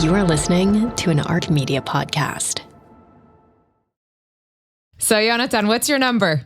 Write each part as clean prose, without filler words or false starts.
You are listening to an Arc Media podcast. So, Yonatan, what's your number?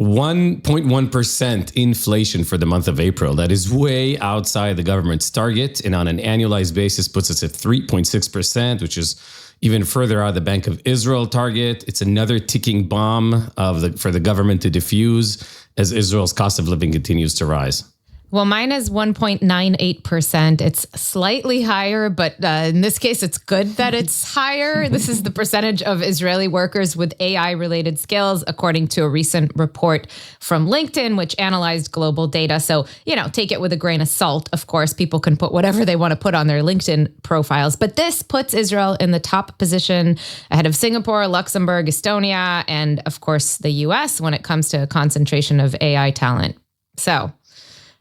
1.1% inflation for the month of April. That is way outside the government's target, and on an annualized basis puts us at 3.6%, which is even further out of the Bank of Israel target. It's another ticking bomb for the government to defuse as Israel's cost of living continues to rise. Well, mine is 1.98%. It's slightly higher, but in this case, it's good that it's higher. This is the percentage of Israeli workers with AI-related skills, according to a recent report from LinkedIn, which analyzed global data. So, take it with a grain of salt. Of course, people can put whatever they want to put on their LinkedIn profiles. But this puts Israel in the top position ahead of Singapore, Luxembourg, Estonia, and, of course, the U.S. when it comes to a concentration of AI talent. So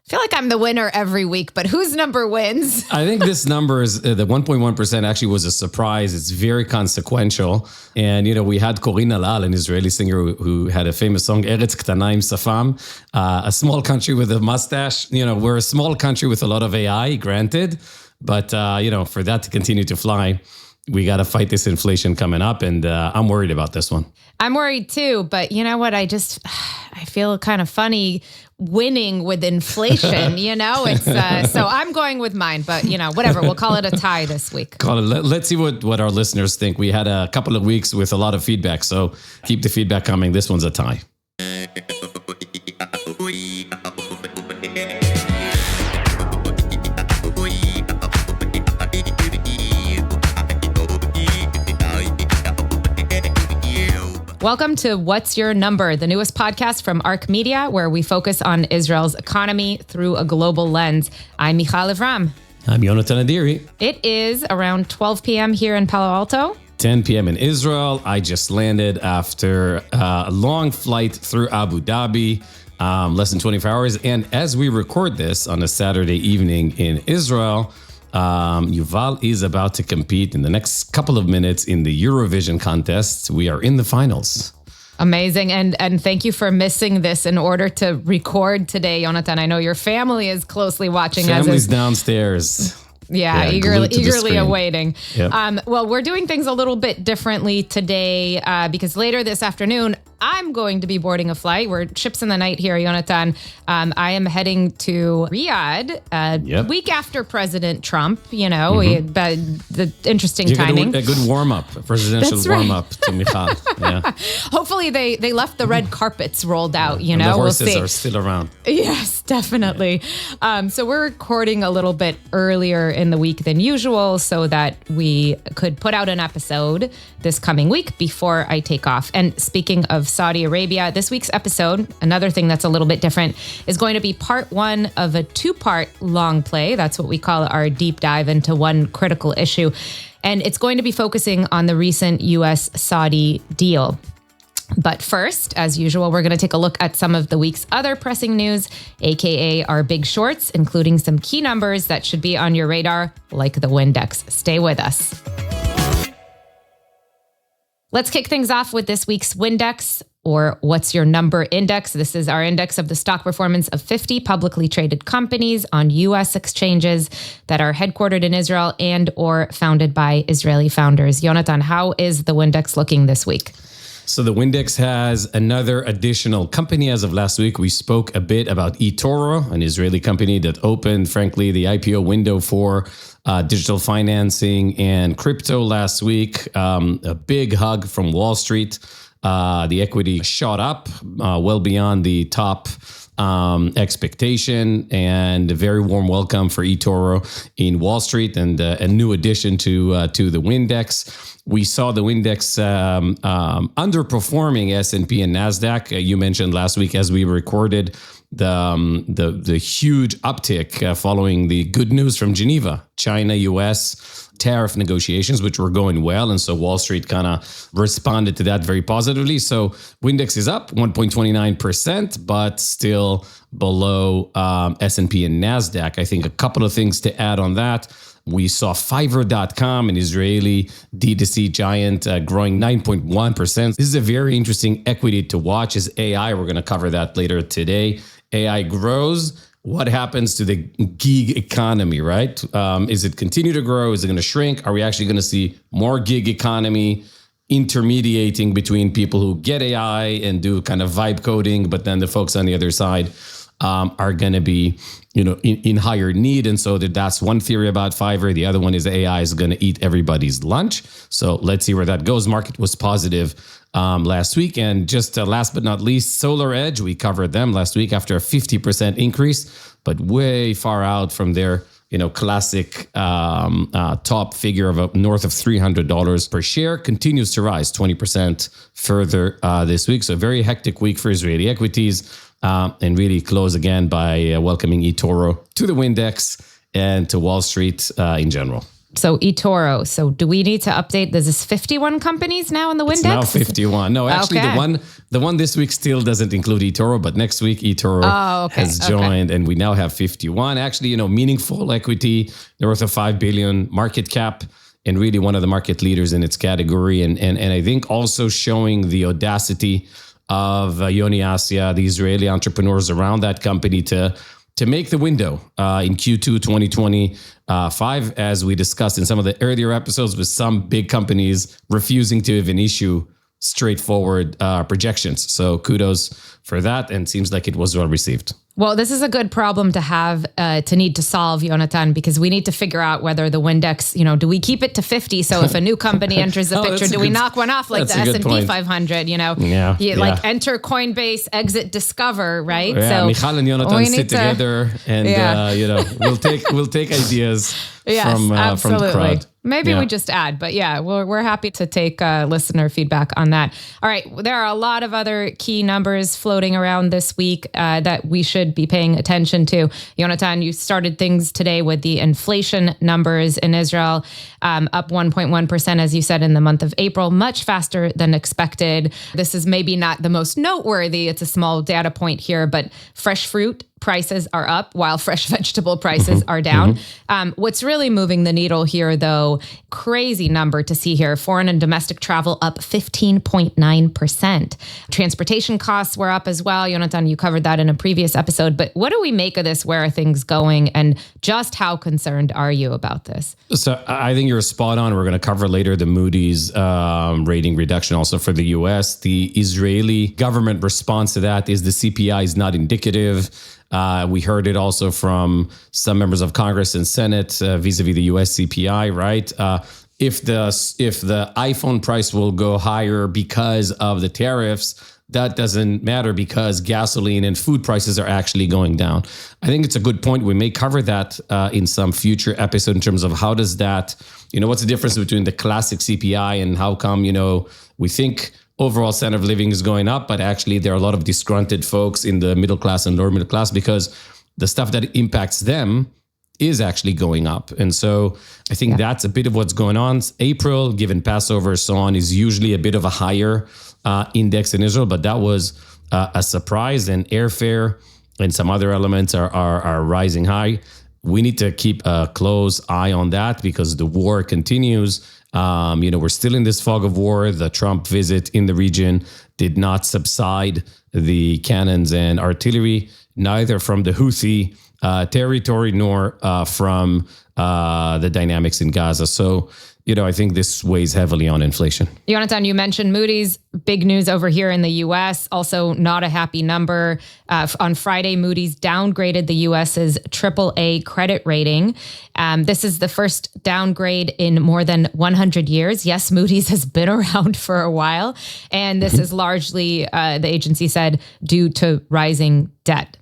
I feel like I'm the winner every week, but whose number wins? I think this number is the 1.1% actually was a surprise. It's very consequential. And, we had Corinne Alal, an Israeli singer who had a famous song, Eretz Ktana im Safam, a small country with a mustache. We're a small country with a lot of AI, granted. But, for that to continue to fly, we got to fight this inflation coming up. And I'm worried about this one. I'm worried too, but you know what? I feel kind of funny winning with inflation, it's so I'm going with mine, but whatever, we'll call it a tie this week. Let's see what our listeners think. We had a couple of weeks with a lot of feedback, so keep the feedback coming. This one's a tie. Welcome to What's Your Number, the newest podcast from Arc Media, where we focus on Israel's economy through a global lens. I'm Michal Lev-Ram. I'm Yonatan Adiri. It is around 12 p.m. here in Palo Alto. 10 p.m. in Israel. I just landed after a long flight through Abu Dhabi, less than 24 hours. And as we record this on a Saturday evening in Israel, Yuval is about to compete in the next couple of minutes in the Eurovision contest. We are in the finals. Amazing. And thank you for missing this in order to record today, Yonatan. I know your family is closely watching. Family's downstairs. Yeah, eagerly awaiting. Yep. Well, we're doing things a little bit differently today because later this afternoon, I'm going to be boarding a flight. We're ships in the night here, Yonatan. I am heading to Riyadh week after President Trump. The interesting timing. A good warm-up, a presidential warm-up to Michal. Yeah. Hopefully they left the red carpets rolled out, And the horses are still around. Yes, definitely. So we're recording a little bit earlier in the week than usual so that we could put out an episode this coming week before I take off. And speaking of Saudi Arabia, this week's episode, another thing that's a little bit different, is going to be part one of a two-part long play. That's what we call our deep dive into one critical issue. And it's going to be focusing on the recent U.S. Saudi deal. But first, as usual, we're going to take a look at some of the week's other pressing news, aka our big shorts, including some key numbers that should be on your radar, like the WYNDEX. Stay with us. Let's kick things off with this week's WYNDEX, or What's Your Number Index. This is our index of the stock performance of 50 publicly traded companies on U.S. exchanges that are headquartered in Israel and or founded by Israeli founders. Yonatan, how is the WYNDEX looking this week? So the WYNDEX has another additional company as of last week. We spoke a bit about eToro, an Israeli company that opened, frankly, the IPO window for digital financing and crypto last week. A big hug from Wall Street. The equity shot up well beyond the top expectation, and a very warm welcome for eToro in Wall Street, and a new addition to the WYNDEX. We saw the WYNDEX underperforming S&P and NASDAQ. You mentioned last week as we recorded the huge uptick following the good news from Geneva, China, U.S. tariff negotiations, which were going well. And so Wall Street kind of responded to that very positively. So WYNDEX is up 1.29%, but still below S&P and NASDAQ. I think a couple of things to add on that. We saw Fiverr.com, an Israeli D2C giant, growing 9.1%. This is a very interesting equity to watch as AI. We're going to cover that later today. AI grows. what happens to the gig economy, right? Is it continue to grow? Is it going to shrink? Are we actually going to see more gig economy intermediating between people who get AI and do kind of vibe coding, but then the folks on the other side are going to be, in higher need. And so that's one theory about Fiverr. The other one is AI is going to eat everybody's lunch. So let's see where that goes. Market was positive last week. And just last but not least, SolarEdge, we covered them last week after a 50% increase, but way far out from their classic top figure of north of $300 per share, continues to rise 20% further this week. So a very hectic week for Israeli equities. And really close again by welcoming eToro to the WYNDEX and to Wall Street in general. So eToro. So do we need to update? There's this 51 companies now in the WYNDEX? It's now 51. No, actually the one this week still doesn't include eToro, but next week eToro has joined and we now have 51. Actually, meaningful equity, north of 5 billion market cap, and really one of the market leaders in its category. And I think also showing the audacity of Yoni Assia, the Israeli entrepreneurs around that company to make the window in Q2 2025, as we discussed in some of the earlier episodes, with some big companies refusing to even issue straightforward projections. So kudos for that, and seems like it was well received. Well, this is a good problem to have, to need to solve, Yonatan, because we need to figure out whether the WYNDEX, do we keep it to 50? So if a new company enters the picture, do we knock one off like the S&P 500? Like enter Coinbase, exit Discover, right? Yeah, so Michal and Yonatan sit together, and we'll take ideas from the crowd. Maybe we just add, but we're happy to take listener feedback on that. All right, there are a lot of other key numbers floating around this week that we should be paying attention to. Yonatan, you started things today with the inflation numbers in Israel, up 1.1%, as you said, in the month of April, much faster than expected. This is maybe not the most noteworthy. It's a small data point here, but fresh fruit prices are up while fresh vegetable prices are down. What's really moving the needle here, though, crazy number to see here, foreign and domestic travel up 15.9%. Transportation costs were up as well. Yonatan, you covered that in a previous episode, but what do we make of this? Where are things going? And just how concerned are you about this? So I think you're spot on. We're going to cover later the Moody's rating reduction also for the U.S. The Israeli government response to that is the CPI is not indicative. We heard it also from some members of Congress and Senate vis-a-vis the U.S. CPI, right? If the iPhone price will go higher because of the tariffs, that doesn't matter because gasoline and food prices are actually going down. I think it's a good point. We may cover that in some future episode in terms of how does that, what's the difference between the classic CPI and how come, we think overall standard of living is going up, but actually there are a lot of disgruntled folks in the middle class and lower middle class because the stuff that impacts them is actually going up. And so I think that's a bit of what's going on. April, given Passover, so on, is usually a bit of a higher index in Israel, but that was a surprise, and airfare and some other elements are rising high. We need to keep a close eye on that because the war continues. We're still in this fog of war. The Trump visit in the region did not subside the cannons and artillery, neither from the Houthi territory nor from the dynamics in Gaza. So, I think this weighs heavily on inflation. Yonatan, you mentioned Moody's. Big news over here in the U.S. Also not a happy number. On Friday, Moody's downgraded the U.S.'s AAA credit rating. This is the first downgrade in more than 100 years. Yes, Moody's has been around for a while. And this is largely, the agency said, due to rising debt.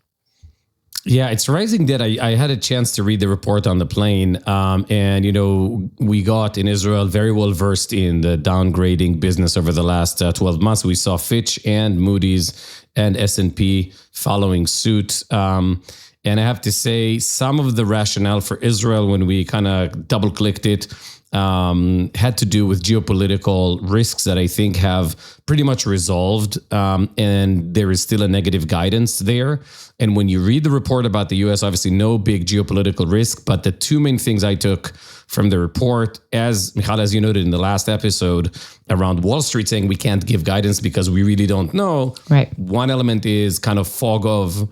Yeah, it's rising debt. I had a chance to read the report on the plane. And, we got in Israel very well versed in the downgrading business over the last 12 months. We saw Fitch and Moody's and S&P following suit. And I have to say, some of the rationale for Israel, when we kind of double clicked it, had to do with geopolitical risks that I think have pretty much resolved. And there is still a negative guidance there. And when you read the report about the U.S., obviously no big geopolitical risk, but the two main things I took from the report, as Michal, as you noted in the last episode, around Wall Street saying we can't give guidance because we really don't know. Right. One element is kind of fog of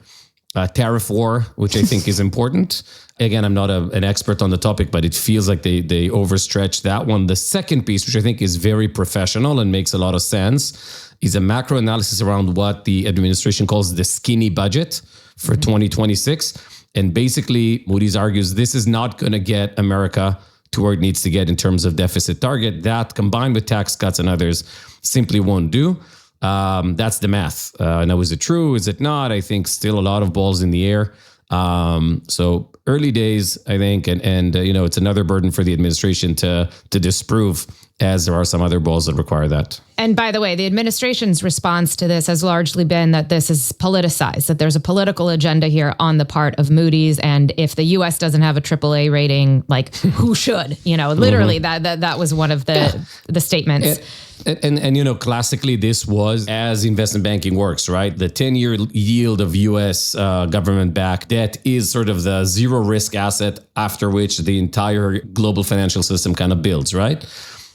tariff war, which I think is important. Again, I'm not an expert on the topic, but it feels like they overstretched that one. The second piece, which I think is very professional and makes a lot of sense, is a macro analysis around what the administration calls the skinny budget for 2026. And basically, Moody's argues this is not going to get America to where it needs to get in terms of deficit target. That, combined with tax cuts and others, simply won't do. That's the math. Now, is it true? Is it not? I think still a lot of balls in the air. So early days, I think, and it's another burden for the administration to disprove, as there are some other balls that require that. And by the way, the administration's response to this has largely been that this is politicized, that there's a political agenda here on the part of Moody's. And if the U.S. doesn't have a AAA rating, like who should? Literally that was one of the statements. And classically, this was as investment banking works, right? The 10-year yield of U.S. government-backed debt is sort of the zero risk asset after which the entire global financial system kind of builds, right?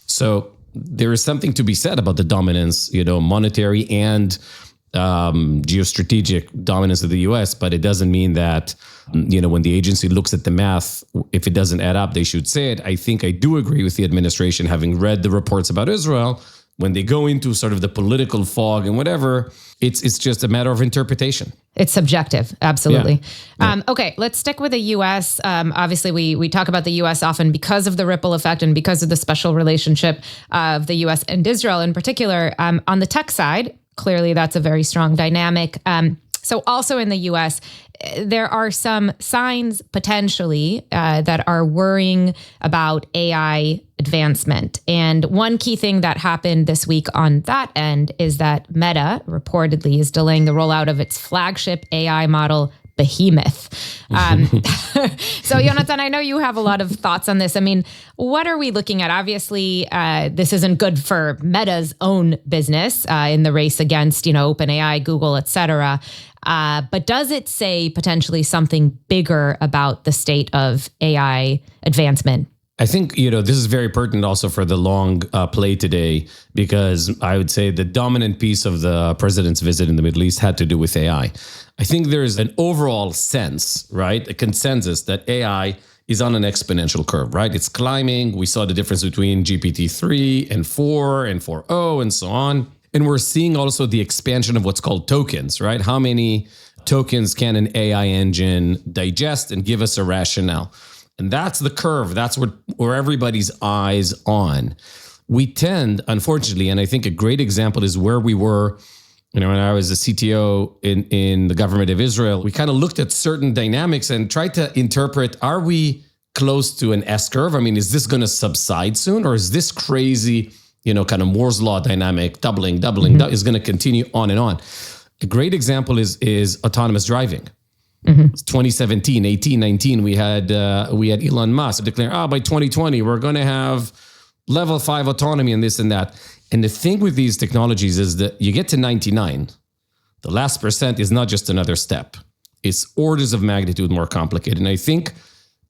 So there is something to be said about the dominance, monetary and geostrategic dominance of the U.S., but it doesn't mean that, when the agency looks at the math, if it doesn't add up, they should say it. I think I do agree with the administration, having read the reports about Israel, when they go into sort of the political fog and whatever, it's just a matter of interpretation. It's subjective. Absolutely. Yeah. Okay, let's stick with the U.S. Obviously, we talk about the U.S. often because of the ripple effect and because of the special relationship of the U.S. and Israel in particular. On the tech side, clearly that's a very strong dynamic. So also in the U.S., there are some signs potentially that are worrying about AI advancement. And one key thing that happened this week on that end is that Meta reportedly is delaying the rollout of its flagship AI model, Behemoth. So Yonatan, I know you have a lot of thoughts on this. I mean, what are we looking at? Obviously, this isn't good for Meta's own business in the race against, OpenAI, Google, et cetera. But does it say potentially something bigger about the state of AI advancement? I think, this is very pertinent also for the long play today, because I would say the dominant piece of the president's visit in the Middle East had to do with AI. I think there's an overall sense, right? A consensus that AI is on an exponential curve, right? It's climbing. We saw the difference between GPT-3 and 4 and 4.0 and so on. And we're seeing also the expansion of what's called tokens, right? How many tokens can an AI engine digest and give us a rationale? And that's the curve. That's where everybody's eyes on. We tend, unfortunately, and I think a great example is where we were, when I was a CTO in the government of Israel. We kind of looked at certain dynamics and tried to interpret, are we close to an S curve? I mean, is this going to subside soon? Or is this crazy, kind of Moore's law dynamic, doubling, is going to continue on and on? A great example is autonomous driving. 2017, 18, 19, we had Elon Musk declaring, by 2020, we're going to have level 5 autonomy and this and that. And the thing with these technologies is that you get to 99. The last percent is not just another step. It's orders of magnitude more complicated. And I think,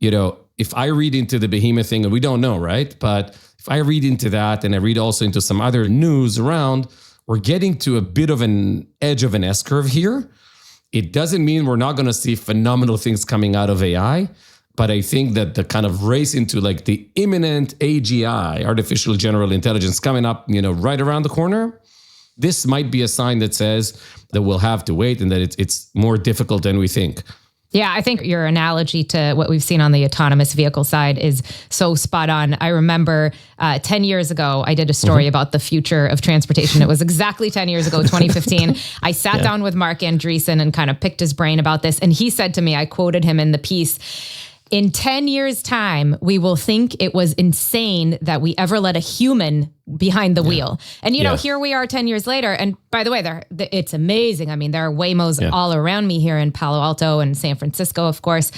if I read into the Behemoth thing, and we don't know, right? But if I read into that and I read also into some other news around, we're getting to a bit of an edge of an S curve here. It doesn't mean we're not going to see phenomenal things coming out of AI, but I think that the kind of race into like the imminent AGI, artificial general intelligence, coming up, right around the corner, this might be a sign that says that we'll have to wait and that it's more difficult than we think. Yeah, I think your analogy to what we've seen on the autonomous vehicle side is so spot on. I remember 10 years ago, I did a story about the future of transportation. It was exactly 10 years ago, 2015. I sat down with Mark Andreessen and kind of picked his brain about this. And he said to me, I quoted him in the piece, in 10 years' time, we will think it was insane that we ever let a human behind the wheel. And, here we are 10 years later. And by the way, it's amazing. I mean, there are Waymos all around me here in Palo Alto and San Francisco, of course.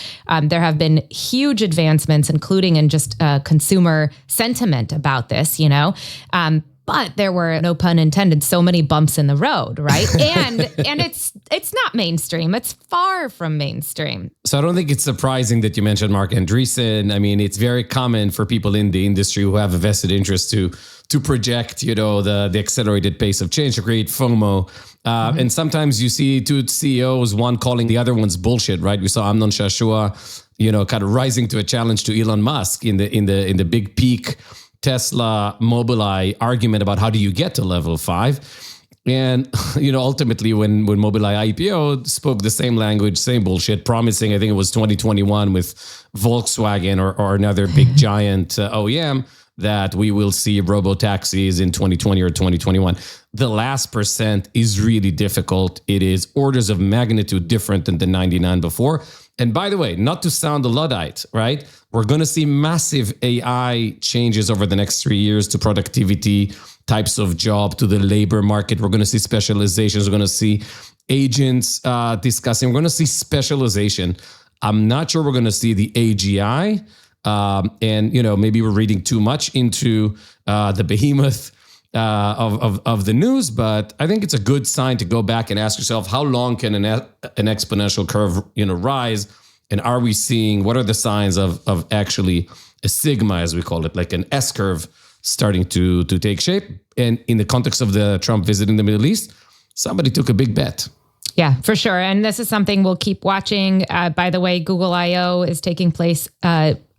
There have been huge advancements, including in just consumer sentiment about this, But there were, no pun intended, so many bumps in the road, right? And it's not mainstream. It's far from mainstream. So I don't think it's surprising that you mentioned Mark Andreessen. I mean, it's very common for people in the industry who have a vested interest to project, the accelerated pace of change, to create FOMO. And sometimes you see two CEOs, one calling the other one's bullshit, right? We saw Amnon Shashua, kind of rising to a challenge to Elon Musk in the big peak Tesla Mobileye argument about how do you get to level 5. And, ultimately when Mobileye IPO, spoke the same language, same bullshit, promising, I think it was 2021 with Volkswagen or another big giant OEM, that we will see robo-taxis in 2020 or 2021. The last percent is really difficult. It is orders of magnitude different than the 99 before. And by the way, not to sound a Luddite, right? We're going to see massive AI changes over the next 3 years to productivity, types of job, to the labor market. We're going to see specializations. We're going to see agents discussing. We're going to see specialization. I'm not sure we're going to see the AGI. And maybe we're reading too much into the behemoth of the news, but I think it's a good sign to go back and ask yourself, how long can an exponential curve, rise? And are we seeing, what are the signs of actually a sigma, as we call it, like an S curve starting to take shape? And in the context of the Trump visit in the Middle East, somebody took a big bet. Yeah, for sure. And this is something we'll keep watching. By the way, Google I.O. is taking place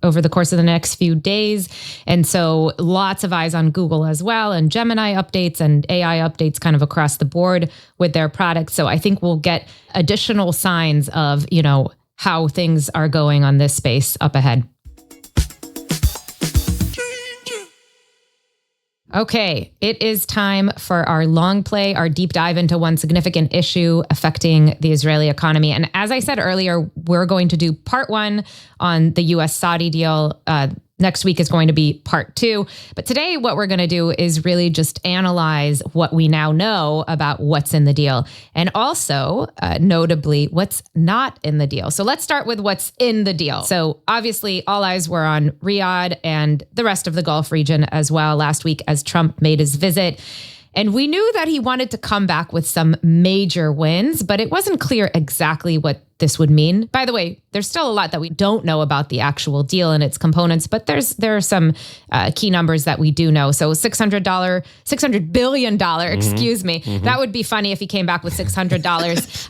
over the course of the next few days. And so lots of eyes on Google as well, and Gemini updates and AI updates kind of across the board with their products. So I think we'll get additional signs of, how things are going on this space up ahead. Okay, it is time for our long play, our deep dive into one significant issue affecting the Israeli economy. And as I said earlier, we're going to do part 1 on the U.S. Saudi deal. Next week is going to be part 2. But today, what we're going to do is really just analyze what we now know about what's in the deal. And also, notably, what's not in the deal. So let's start with what's in the deal. So obviously, all eyes were on Riyadh and the rest of the Gulf region as well last week as Trump made his visit. And we knew that he wanted to come back with some major wins, but it wasn't clear exactly what this would mean. By the way, there's still a lot that we don't know about the actual deal and its components, but there are some key numbers that we do know. So $600 billion, excuse me. Mm-hmm. That would be funny if he came back with $600.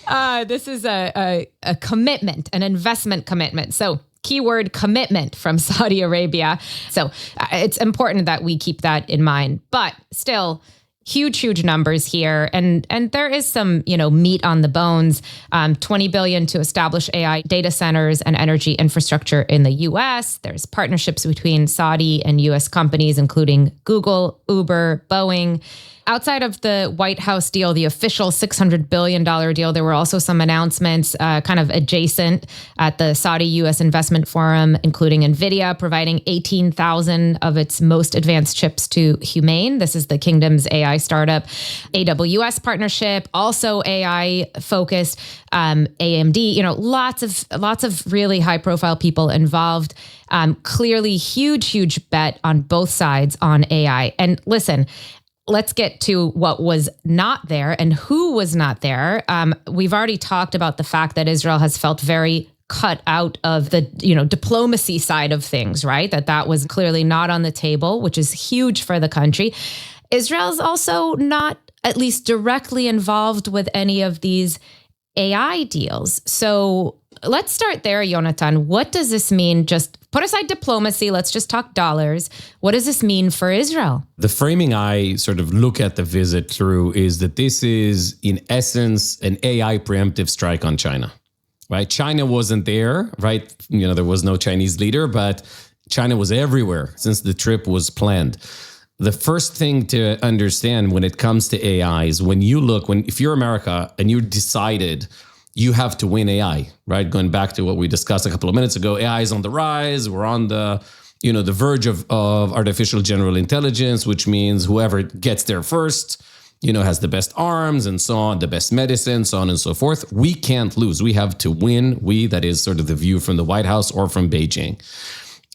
Yeah. This is a commitment, an investment commitment. So keyword commitment from Saudi Arabia. So it's important that we keep that in mind, but still huge numbers here. And there is some, meat on the bones, $20 billion to establish AI data centers and energy infrastructure in the US. There's partnerships between Saudi and US companies, including Google, Uber, Boeing. Outside of the White House deal, the official $600 billion deal, there were also some announcements kind of adjacent at the Saudi-U.S. Investment Forum, including NVIDIA providing 18,000 of its most advanced chips to Humane. This is the kingdom's AI startup. AWS partnership, also AI-focused. AMD, lots of really high-profile people involved. Clearly, huge bet on both sides on AI. And listen, let's get to what was not there and who was not there. We've already talked about the fact that Israel has felt very cut out of the, diplomacy side of things, right? That was clearly not on the table, which is huge for the country. Israel's also not at least directly involved with any of these AI deals. So let's start there, Yonatan. What does this mean? Just put aside diplomacy. Let's just talk dollars. What does this mean for Israel? The framing I sort of look at the visit through is that this is, in essence, an AI preemptive strike on China, right? China wasn't there, right? There was no Chinese leader, but China was everywhere since the trip was planned. The first thing to understand when it comes to AI is if you're America and you decided you have to win AI, right? Going back to what we discussed a couple of minutes ago, AI is on the rise. We're on the verge of artificial general intelligence, which means whoever gets there first, has the best arms and so on, the best medicine, so on and so forth. We can't lose. We have to win. That is sort of the view from the White House or from Beijing.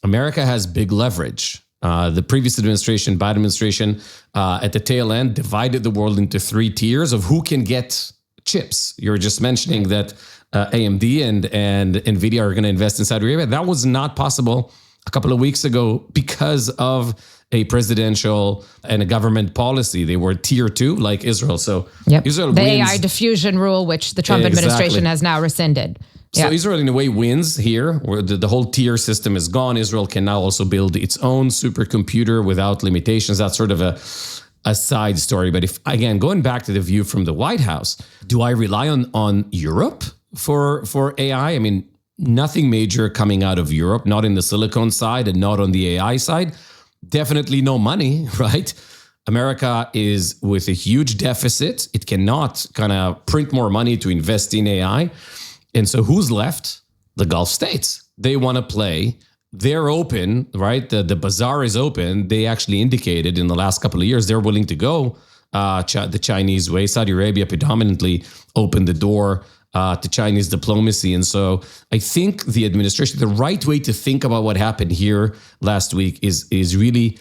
America has big leverage. The previous administration, Biden administration, at the tail end, divided the world into 3 tiers of who can get chips. You're just mentioning that AMD and NVIDIA are going to invest in Saudi Arabia. That was not possible a couple of weeks ago because of a presidential and a government policy. They were tier 2, like Israel. So Israel the wins. AI diffusion rule, which the Trump administration has now rescinded. So Israel, in a way, wins here, where the whole tier system is gone. Israel can now also build its own supercomputer without limitations. That's sort of a side story. But if, again, going back to the view from the White House, do I rely on Europe for AI? I mean, nothing major coming out of Europe, not in the silicon side and not on the AI side. Definitely no money, right? America is with a huge deficit. It cannot kind of print more money to invest in AI. And so who's left? The Gulf states. They want to play. They're open, right? The bazaar is open. They actually indicated in the last couple of years they're willing to go the Chinese way. Saudi Arabia predominantly opened the door to Chinese diplomacy. And so I think the administration, the right way to think about what happened here last week is really,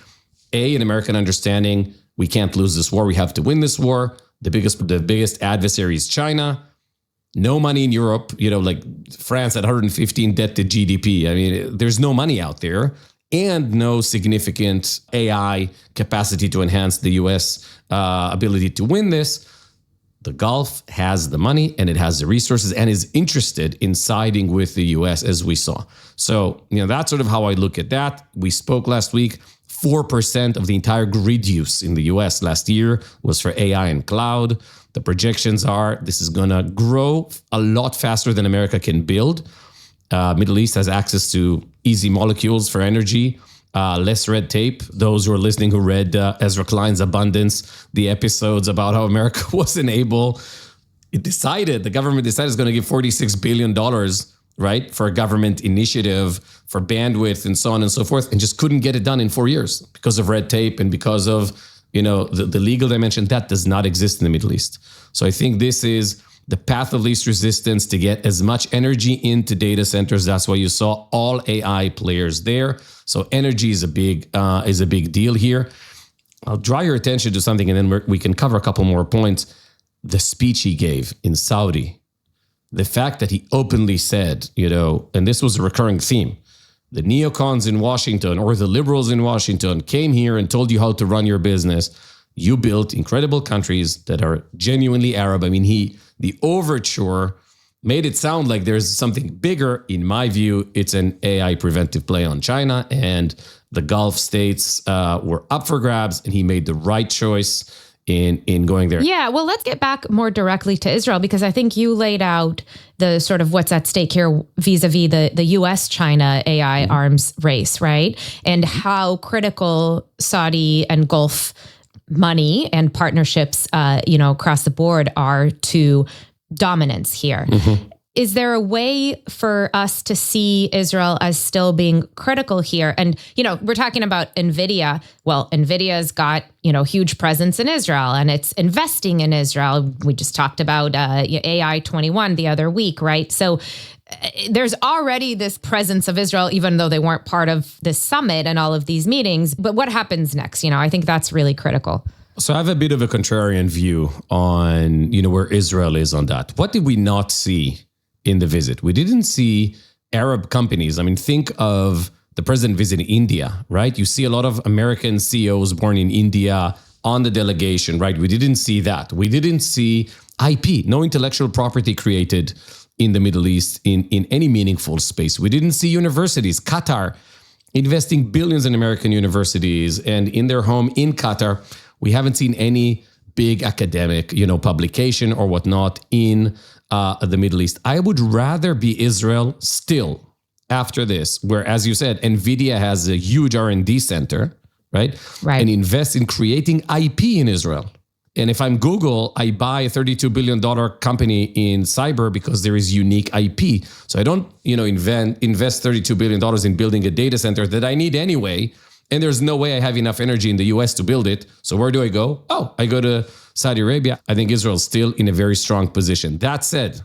an American understanding. We can't lose this war. We have to win this war. The biggest adversary is China. No money in Europe, like France at 115 debt to GDP. I mean, there's no money out there and no significant AI capacity to enhance the U.S. Ability to win this. The Gulf has the money and it has the resources and is interested in siding with the U.S. as we saw. So, that's sort of how I look at that. We spoke last week. 4% of the entire grid use in the US last year was for AI and cloud. The projections are this is going to grow a lot faster than America can build. Middle East has access to easy molecules for energy, less red tape. Those who are listening who read Ezra Klein's Abundance, the episodes about how America wasn't able, the government decided it's going to give $46 billion, right, for a government initiative, for bandwidth and so on and so forth, and just couldn't get it done in 4 years because of red tape and because of, the legal dimension. That does not exist in the Middle East. So I think this is the path of least resistance to get as much energy into data centers. That's why you saw all AI players there. So energy is a big deal here. I'll draw your attention to something, and then we can cover a couple more points. The speech he gave in Saudi, the fact that he openly said, and this was a recurring theme, the neocons in Washington or the liberals in Washington came here and told you how to run your business. You built incredible countries that are genuinely Arab. I mean, the overture made it sound like there's something bigger. In my view, it's an AI preventive play on China, and the Gulf states were up for grabs, and he made the right choice in going there. Yeah, well, let's get back more directly to Israel, because I think you laid out the sort of what's at stake here vis-a-vis the U.S.-China AI arms race, right? And how critical Saudi and Gulf money and partnerships, across the board are to dominance here. Mm-hmm. Is there a way for us to see Israel as still being critical here? And, we're talking about NVIDIA. Well, NVIDIA's got, huge presence in Israel and it's investing in Israel. We just talked about AI 21 the other week, right? So there's already this presence of Israel, even though they weren't part of this summit and all of these meetings. But what happens next? I think that's really critical. So I have a bit of a contrarian view on, where Israel is on that. What did we not see in the visit? We didn't see Arab companies. I mean, think of the president visiting India, right? You see a lot of American CEOs born in India on the delegation, right? We didn't see that. We didn't see IP, no intellectual property created in the Middle East in any meaningful space. We didn't see universities, Qatar investing billions in American universities, and in their home in Qatar, we haven't seen any big academic, publication or whatnot in the Middle East. I would rather be Israel still after this, where, as you said, NVIDIA has a huge R&D center, right? And invest in creating IP in Israel. And if I'm Google, I buy a $32 billion company in cyber because there is unique IP. So I don't, invest $32 billion in building a data center that I need anyway. And there's no way I have enough energy in the US to build it. So where do I go? Oh, I go to Saudi Arabia. I think Israel's still in a very strong position. That said,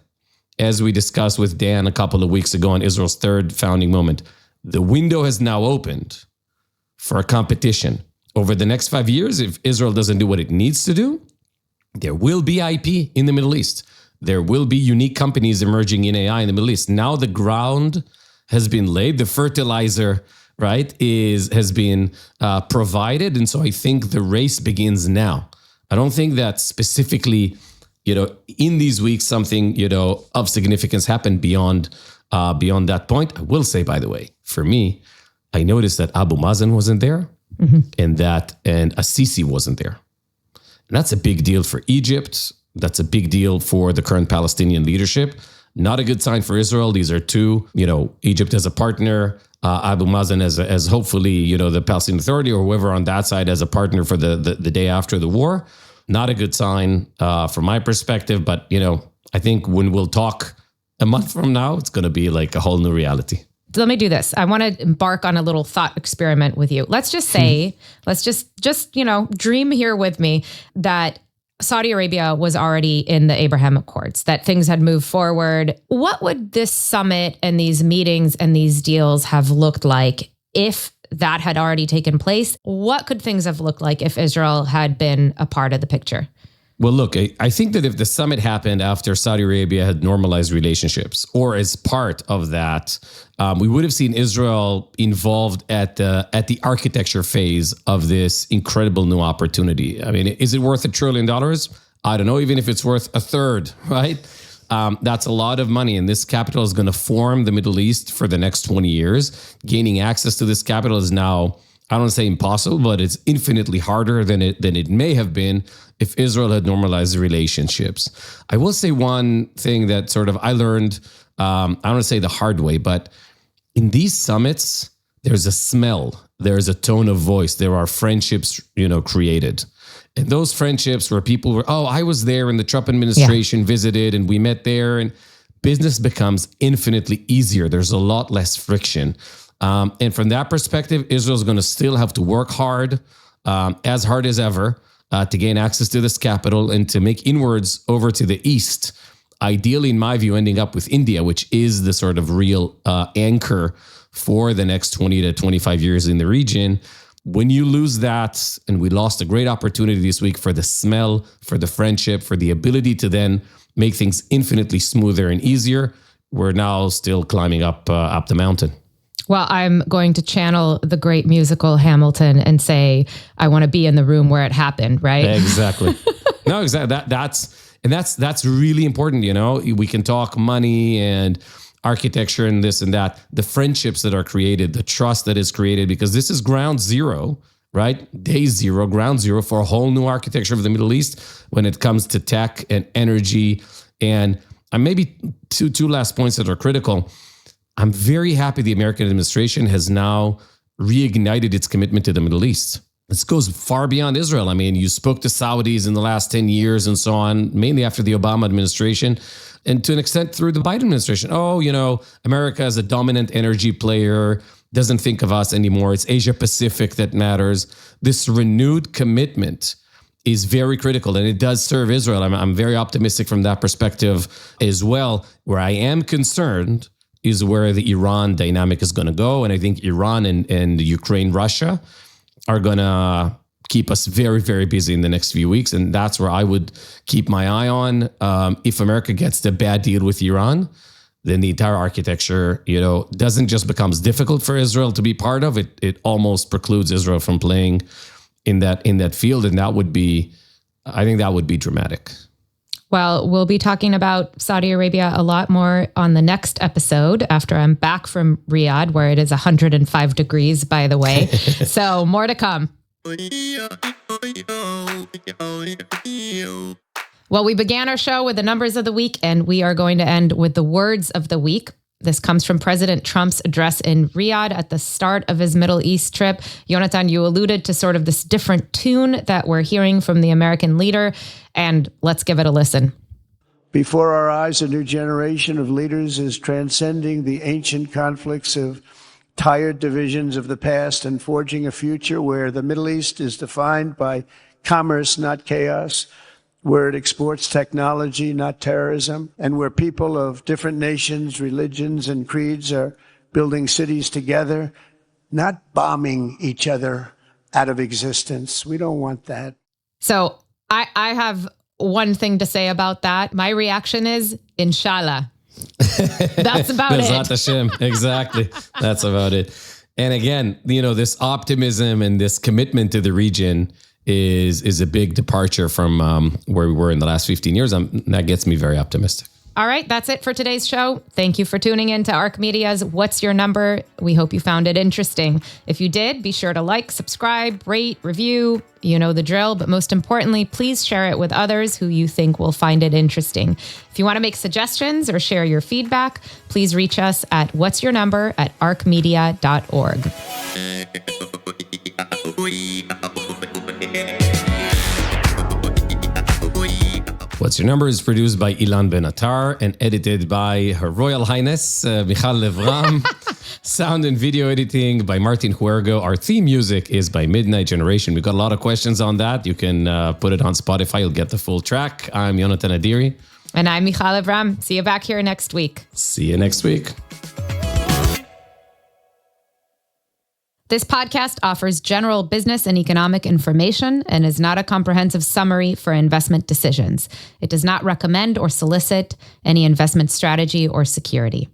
as we discussed with Dan a couple of weeks ago on Israel's third founding moment, The window has now opened for a competition. Over the next 5 years, if Israel doesn't do what it needs to do, there will be IP in the Middle East. There will be unique companies emerging in AI in the Middle East. Now the ground has been laid. The fertilizer, right, has been provided. And so I think the race begins now. I don't think that specifically, in these weeks, something, of significance happened beyond that point. I will say, by the way, for me, I noticed that Abu Mazen wasn't there and Assisi wasn't there. And that's a big deal for Egypt. That's a big deal for the current Palestinian leadership. Not a good sign for Israel. These are two, Egypt as a partner, Abu Mazen as hopefully, the Palestinian Authority or whoever on that side as a partner for the day after the war. Not a good sign from my perspective. But, I think when we'll talk a month from now, it's going to be like a whole new reality. Let me do this. I want to embark on a little thought experiment with you. Let's just say, let's just dream here with me that Saudi Arabia was already in the Abraham Accords, that things had moved forward. What would this summit and these meetings and these deals have looked like if that had already taken place? What could things have looked like if Israel had been a part of the picture? Well, look, I think that if the summit happened after Saudi Arabia had normalized relationships or as part of that, we would have seen Israel involved at the architecture phase of this incredible new opportunity. I mean, is it worth $1 trillion? I don't know, even if it's worth a third, right? That's a lot of money. And this capital is going to form the Middle East for the next 20 years. Gaining access to this capital is now, I don't want to say impossible, but it's infinitely harder than it may have been if Israel had normalized relationships. I will say one thing that sort of I learned, I don't want to say the hard way, but in these summits, there's a smell, there's a tone of voice, there are friendships, created. And those friendships where people were, I was there and the Trump administration visited and we met there, and business becomes infinitely easier. There's a lot less friction. And from that perspective, Israel's going to still have to work hard as ever, to gain access to this capital and to make inroads over to the east. Ideally, in my view, ending up with India, which is the sort of real anchor for the next 20 to 25 years in the region. When you lose that, and we lost a great opportunity this week for the smell, for the friendship, for the ability to then make things infinitely smoother and easier, we're now still climbing up the mountain. Well, I'm going to channel the great musical Hamilton and say, I want to be in the room where it happened, right? Exactly. No, exactly. That's really important. We can talk money and architecture and this and that, the friendships that are created, the trust that is created, because this is ground zero, right? Day zero, ground zero for a whole new architecture of the Middle East when it comes to tech and energy. And maybe two last points that are critical. I'm very happy the American administration has now reignited its commitment to the Middle East. This goes far beyond Israel. I mean, you spoke to Saudis in the last 10 years and so on, mainly after the Obama administration, and to an extent through the Biden administration. America is a dominant energy player, doesn't think of us anymore. It's Asia Pacific that matters. This renewed commitment is very critical, and it does serve Israel. I'm very optimistic from that perspective as well. Where I am concerned is where the Iran dynamic is going to go. And I think Iran and Ukraine, Russia are going to keep us very, very busy in the next few weeks. And that's where I would keep my eye on. If America gets the bad deal with Iran, then the entire architecture, doesn't just becomes difficult for Israel to be part of. It almost precludes Israel from playing in that field. And I think that would be dramatic. Well, we'll be talking about Saudi Arabia a lot more on the next episode after I'm back from Riyadh, where it is 105 degrees, by the way. So more to come. Well, we began our show with the numbers of the week, and we are going to end with the words of the week. This comes from President Trump's address in Riyadh at the start of his Middle East trip. Yonatan, you alluded to sort of this different tune that we're hearing from the American leader, and let's give it a listen. Before our eyes, a new generation of leaders is transcending the ancient conflicts of tired divisions of the past and forging a future where the Middle East is defined by commerce, not chaos, where it exports technology, not terrorism, and where people of different nations, religions, and creeds are building cities together, not bombing each other out of existence. We don't want that. So I have one thing to say about that. My reaction is, inshallah. That's about it. Bezrat Hashem. Exactly. That's about it. And again, this optimism and this commitment to the region is a big departure from where we were in the last 15 years. That gets me very optimistic. All right, that's it for today's show. Thank you for tuning in to ARC Media's What's Your Number? We hope you found it interesting. If you did, be sure to like, subscribe, rate, review. You know the drill, but most importantly, please share it with others who you think will find it interesting. If you want to make suggestions or share your feedback, please reach us at whatsyournumber@arcmedia.org. What's Your Number is produced by Ilan Ben-Attar and edited by Her Royal Highness Michal Lev-Ram. Sound and video editing by Martin Huergo. Our theme music is by Midnight Generation. We've got a lot of questions on that. You can put it on Spotify. You'll get the full track. I'm Yonatan Adiri. And I'm Michal Lev-Ram. See you back here next week. See you next week. This podcast offers general business and economic information and is not a comprehensive summary for investment decisions. It does not recommend or solicit any investment strategy or security.